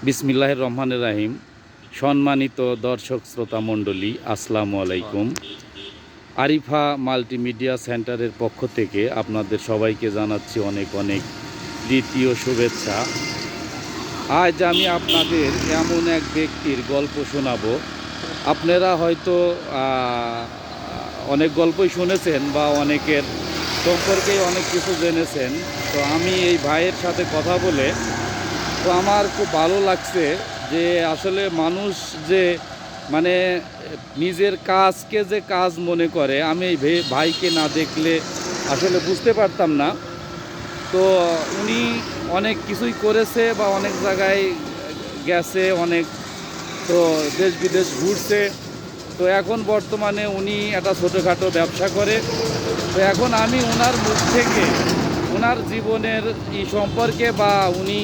বিসমিল্লাহির রহমানির রাহিম। সম্মানিত দর্শক শ্রোতা মণ্ডলী, আসসালামু আলাইকুম। আরিফা মাল্টিমিডিয়া সেন্টারের পক্ষ থেকে আপনাদের সবাইকে জানাচ্ছি অনেক অনেক দ্বিতীয় শুভেচ্ছা। আজ আমি আপনাদের এমন এক ব্যক্তির গল্প শোনাবো। আপনারা হয়তো অনেক গল্পই শুনেছেন বা অনেকের সম্পর্কে অনেক কিছু জেনেছেন। তো আমি এই ভাইয়ের সাথে কথা বলে তো আমার খুব ভালো লাগছে যে আসলে মানুষ যে মানে নিজের কাজকে যে কাজ মনে করে, আমি এই ভাইকে না দেখলে আসলে বুঝতে পারতাম না। তো উনি অনেক কিছুই করেছে বা অনেক জায়গায় গেছে, অনেক তো দেশ বিদেশ ঘুরছে। তো এখন বর্তমানে উনি একটা ছোটোখাটো ব্যবসা করে। তো এখন আমি ওনার মুখ থেকে ওনার জীবনের সম্পর্কে বা উনি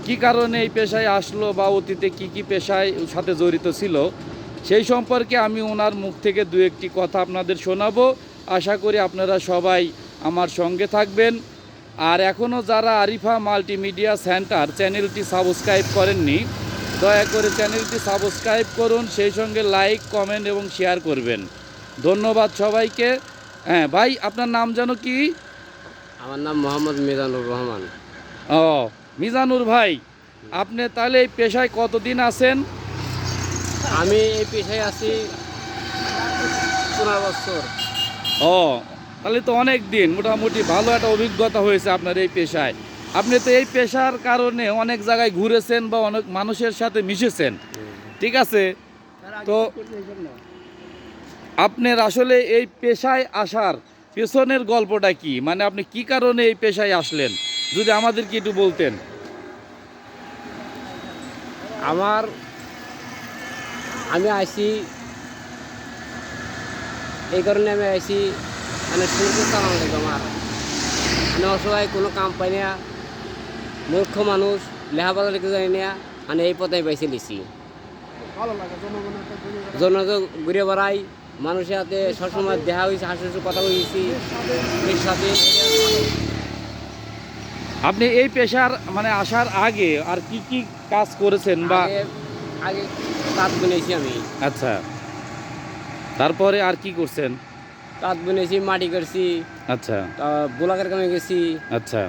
কি কারণে এই পেশায় আসলো বা অতীতে কি পেশায় সাথে জড়িত ছিল সেই সম্পর্কে আমি ওনার মুখ থেকে দু একটি কথা আপনাদের শোনাবো। আশা করি আপনারা সবাই আমার সঙ্গে থাকবেন। আর এখনও যারা আরিফা মাল্টিমিডিয়া সেন্টার চ্যানেলটি সাবস্ক্রাইব করেননি, দয়া করে চ্যানেলটি সাবস্ক্রাইব করুন, সেই সঙ্গে লাইক, কমেন্ট এবং শেয়ার করবেন। ধন্যবাদ সবাইকে। হ্যাঁ ভাই, আপনার নাম যেন কি? আমার নাম মোহাম্মদ মিজানুর রহমান। ও মিজানুর ভাই, আপনি তাহলে এই পেশায় কতদিন আছেন? আমি এই পেশায় আছি 15 বছর। ও তাহলে তো অনেক দিন, মোটামুটি ভালো একটা অভিজ্ঞতা হয়েছে আপনার এই পেশায়। আপনি তো এই পেশার কারণে অনেক জায়গায় ঘুরেছেন বা অনেক মানুষের সাথে মিশেছেন, ঠিক আছে? তো আপনার আসলে এই পেশায় আসার পেছনের গল্পটা কি, মানে আপনি কি কারণে এই পেশায় আসলেন, যদি আমাদেরকে একটু বলতেন। আমি আইছি এই কারণে আমি আইছি, মানে সূর্য চালানো লাগে আমার, মানে অসহায়, কোনো কাম পাই না, মূর্খ মানুষ, লেখাপড়া লিখতে জানি না, মানে এই পথে বেছে নিছি। জনগণ ঘুরে বেড়াই, মানুষের হাতে সবসময় দেখা হয়েছে, হাসি হাসি কথা হয়েছি এর সাথে। আপনি এই পেশার মানে আসার আগে আর কি কাজ করেছেন বা? আগে তাঁত বুনেছি আমি। আচ্ছা, তারপরে আর কি করছেন? তাঁত বুনেছি, মাটি করছি, আচ্ছা বোলাকের কামে গেছি, আচ্ছা।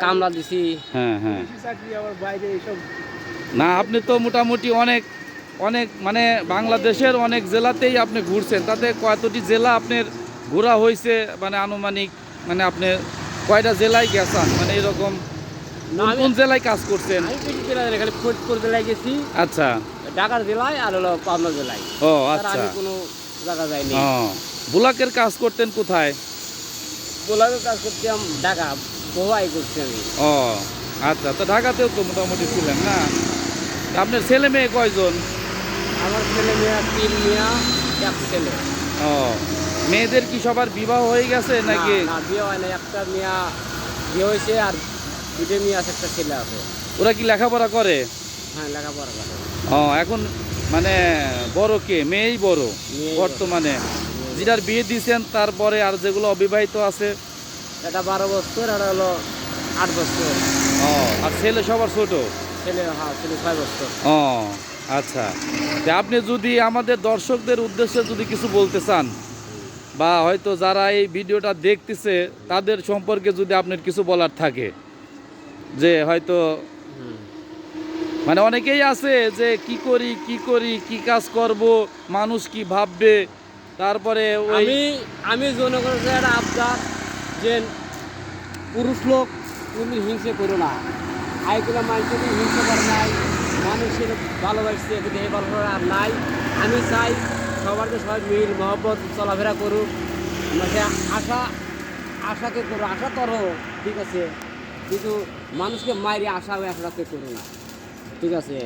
কামলা দিছি। হ্যাঁ হ্যাঁ। না, আপনি তো মোটামুটি অনেক অনেক মানে বাংলাদেশের অনেক জেলাতেই আপনি ঘুরছেন। তাতে কতটি জেলা আপনার ঘোরা হয়েছে, মানে আনুমানিক, মানে আপনি কয়টা জেলায় গেছেন, মানে এরকম কোন জেলায় কাজ করছেন? আমি বেশি জেলায় খালি ফরিদপুর জেলায় গেছি, আচ্ছা। ঢাকার জেলায় আর হলো পাবনা জেলায়। ও আর আচ্ছা। আমি কোনো জায়গা যাইনি। ও বুলাকের কাজ করতেন কোথায়? বোলাকের কাজ করতাম ঢাকা, বহুয়াই করছি আমি। ও আচ্ছা, তো ঢাকাতেও তো মোটামুটি ছিলেন না? আপনার ছেলে মেয়ে কয়জন? আমার ছেলে মেয়ে 3 মেয়ে, 1 ছেলে। ও মেয়েদের কি সবার বিবাহ হয়ে গেছে নাকি? না, বিয়ে হয় না, একটা মেয়ে বিয়ে হয়েছে আর 2টা মেয়ে আছে, একটা ছেলে আছে। ওরা কি লেখাপড়া করে? হ্যাঁ, লেখাপড়া করে। ও এখন মানে বড় কে? মেয়েই বড় বর্তমানে? যেটার বিয়ে দিয়েছেন তারপরে আর যেগুলো অবিবাহিত আছে? এটা 12 বছর, আর হলো 8 বছর। ও আর ছেলে সবার ছোট? ছেলে, হ্যাঁ ছেলে 6 বছর। ও আচ্ছা। তা আপনি যদি আমাদের দর্শকদের উদ্দেশ্যে যদি কিছু বলতে চান, বা হয়তো যারা এই ভিডিওটা দেখতেছে তাদের সম্পর্কে যদি আপনার কিছু বলার থাকে, যে হয়তো মানে অনেকেই আছে যে কি করি কি কাজ করব, মানুষ কি ভাববে, তারপরে ওই আমি জনগণের একটা আবদার যে পুরুষ লোক তুমি হিংসে করো না। আইগুলো মানুষের হিংসে করে নাই, মানুষের ভালোবাসছে, দেহে ভালোবাসা আর নাই। আমি চাই সবার সবাই মিল মহব্বত চলাফেরা করুক, মানে আশাকে করো, আশা করো, ঠিক আছে, কিন্তু মানুষকে মাইরে আশা রাখতে করো না, ঠিক আছে,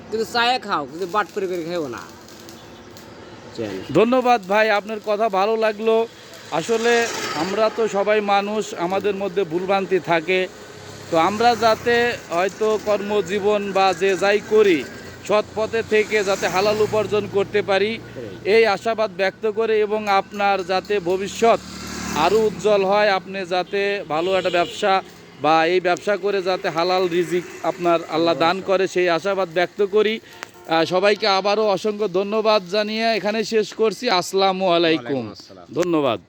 কিন্তু চায়ে খাও, কিন্তু বাট করে খেও না। ধন্যবাদ ভাই, আপনার কথা ভালো লাগলো। আসলে আমরা তো সবাই মানুষ, আমাদের মধ্যে ভুলভ্রান্তি থাকে। তো আমরা যাতে হয়তো কর্মজীবন বা যে যাই করি সৎ পথে থেকে যাতে হালাল উপার্জন করতে পারি, এই আশাবাদ ব্যক্ত করে, এবং আপনার যাতে ভবিষ্যৎ আরও উজ্জ্বল হয়, আপনি যাতে ভালো একটা ব্যবসা বা এই ব্যবসা করে যাতে হালাল রিজিক আপনার আল্লাহ দান করে সেই আশাবাদ ব্যক্ত করি। সবাইকে আবারও অসংখ্য ধন্যবাদ জানিয়ে এখানে শেষ করছি। আসসালামু আলাইকুম। ওয়ালাইকুম আসসালাম। ধন্যবাদ।